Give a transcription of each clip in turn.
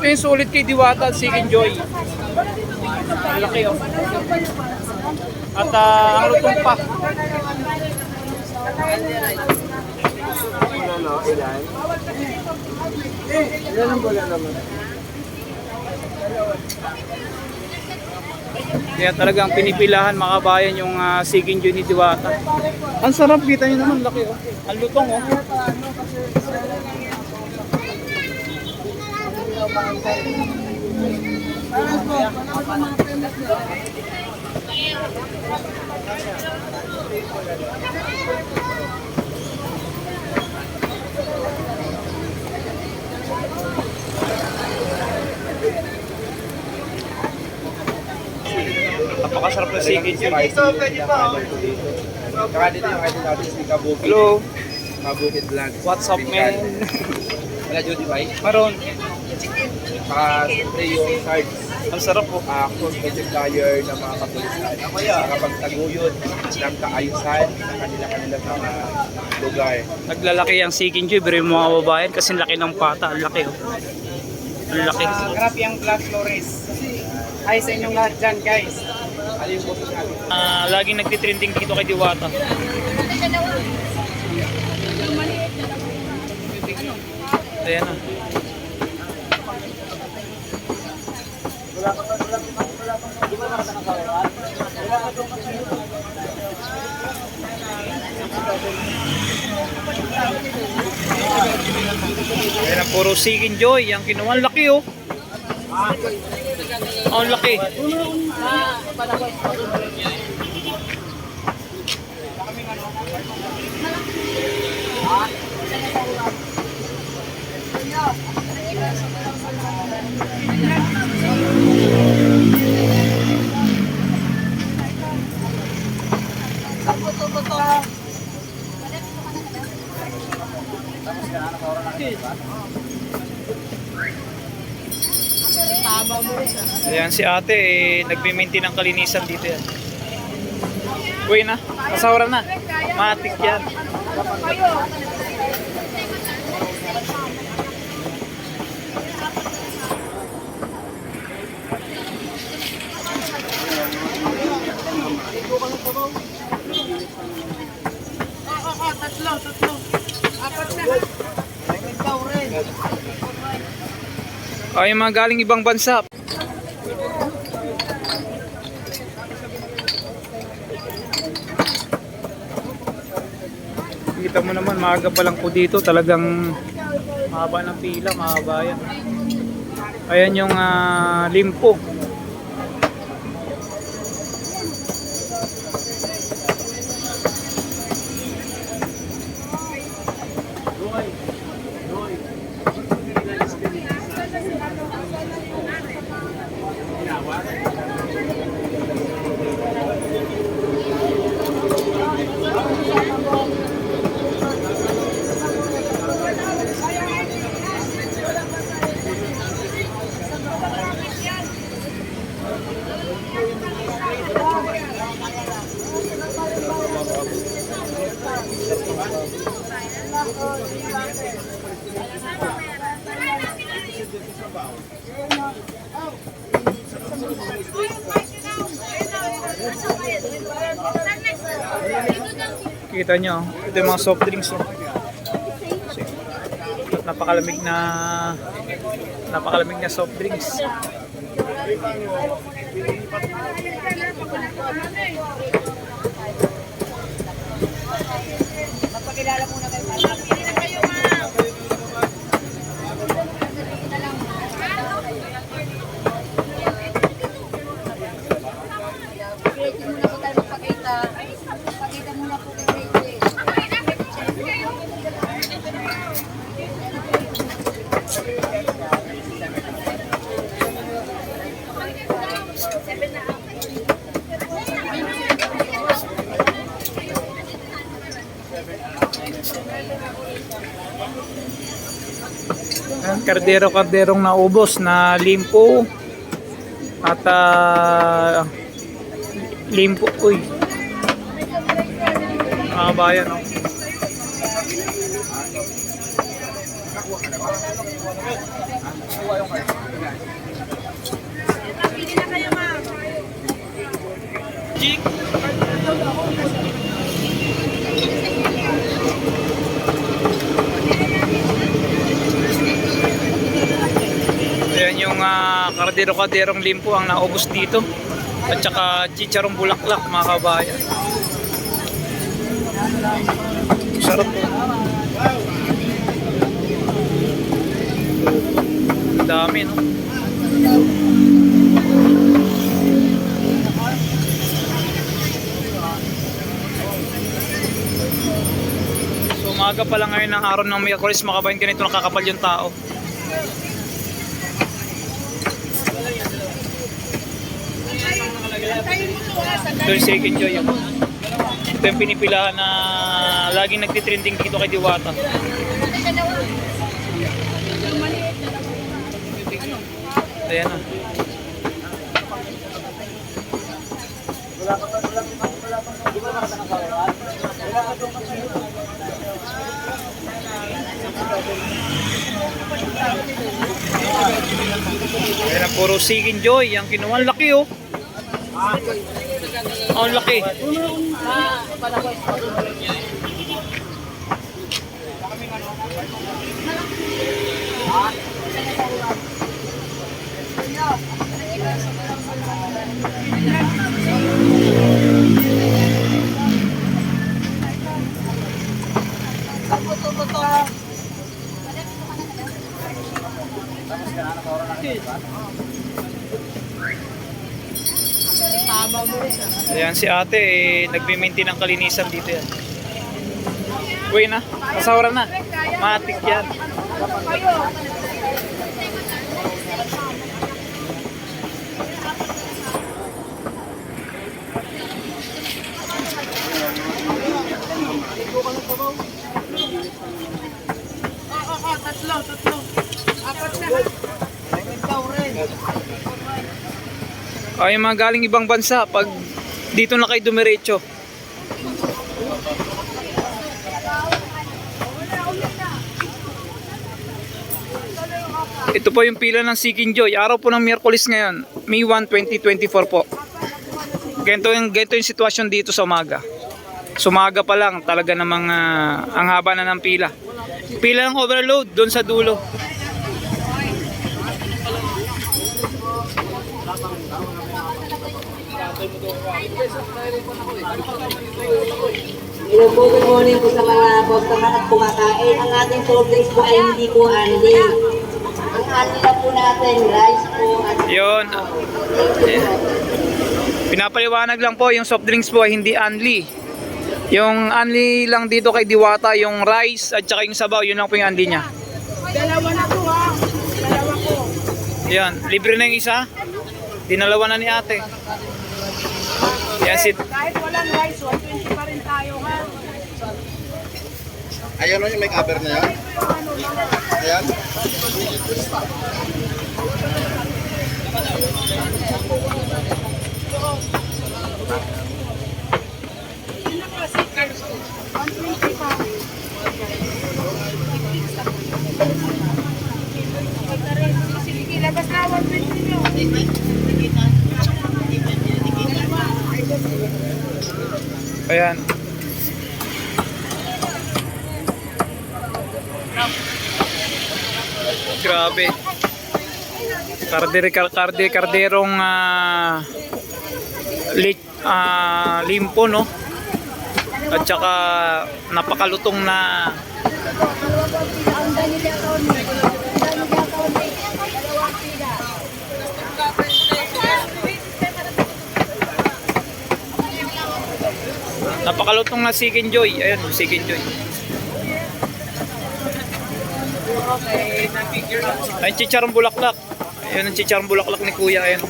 Ito yung sulit kay Diwata at Seek Enjoy. Ang laki oh. At ang lutong pa. Ilan ang bola naman? Kaya talagang pinipilahan mga kabayan yung Seek Enjoy ni Diwata. Ang sarap, kita nyo naman, laki oh. Ang lutong oh. Napakasarap na Seek Enjoy. Saka dito yung idol natin si Kabukit. Hello, Kabukit Vlog. what's up man? Wala Jody Pai. Maroon, Saka siyempre yung cards. ang sarap po. Cosmetic flyer ng mga kapulisan. Saka pagtaguyod ng kaayusan sa kanila-kanilang mga lugar. Naglalaki ang Seek Enjoy, pero yung mga babayan kasi laki ng pata, ang laki oh. Ang laki. Grabe ang Black Flores. Hi sa inyong lahat dyan, guys. Ano yung boses natin? Laging nagtitrending dito kay Diwata. Ayan na. Ayan ang puro Seek Enjoy. Ang kinuha, ang laki oh. Ang laki. Ayan si ate nagme-maintain ng kalinisan dito yan. Uy na, kasawara na. Matik yan. Tatlo. Apat na. Ikaw rin. Ay, yung mga galing ibang bansa. Kita mo naman, maaga pa lang po dito. Talagang mahaba ng pila, mahaba yan. Ayan yung limpo. Kita nyo, ito yung mga soft drinks. Napakalamig na soft drinks. Magpakilala muna kayo. Pili na kayo, ma'am. Pili muna po tayo magpakita. Pakita muna po kayo. Kardero-karderong naubos na limpo at limpo, uy, mga bayan, no? Magic. Ayan yung kardero-karderong limpo ang naubos dito. At saka chicharong bulaklak, mga kabayan. Sarap po. Dami, no? So umaga pa lang ngayon ng araw ng Miyerkules, mga kabayan, ganito nakakapal yung tao. Ito yung second joy. Ito yung pinipilahan na laging nagtitrending dito kay Diwata. Ayan na. Ayan na, puro second joy. Ang kinuha, ang laki oh. Oh, ang laki. Ayan si ate, nagme-maintain ng kalinisan dito yan. Uy na, kasawara na. Matik yan. Tatlo. Apat na. Ay, mga galing ibang bansa, pag dito na kayo dumiretso. Ito po yung pila ng Seeking Joy. Araw po ng Miyerkules ngayon, May 1, 2024 po. Ganito yung sitwasyon dito sa umaga. Sa umaga pa lang, talaga namang ang haba na ng pila. Pila ng overload doon sa dulo. Hello po, good morning po sa mga customer at kumakain. Ang ating soft drinks po ay hindi po unli. Ang unli na po natin, rice po at... Yun. Pinapaliwanag lang po, yung soft drinks po ay hindi unli. Yung unli lang dito kay Diwata, yung rice at saka yung sabaw, yun lang po yung unli niya. Dalawa na po ha. Dalawa po. Yan, libre na yung isa. Dinalawa na ni ate. Yan si... Kahit walang rice, 120 pa rin tayo ha. Ayan o yung may cover na yan. Ayan. Sige, labas na 120 nyo. Ayan. Grabe. Karderong limpo, no? At saka napakalutong na Seeking Joy. Ayan, Seeking Joy. Ayun, chicharong bulaklak. Ayun ang chicharong bulaklak ni Kuya. Ayan.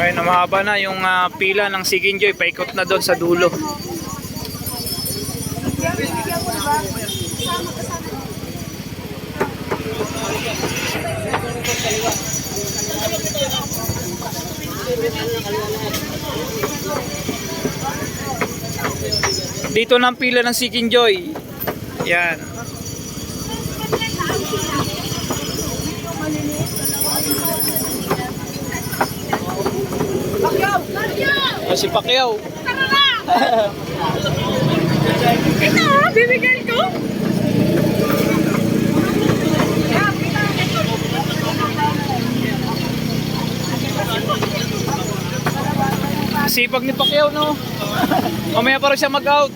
Ay, mahaba na yung pila ng Sikinjoy, paikot na doon sa dulo. Dito na ang pila ng Sikinjoy. Yan. O, si Pacquiao. Ito, bibigyan ko. Sipag ni Pacquiao, no? Mamaya pa rin siya mag-out.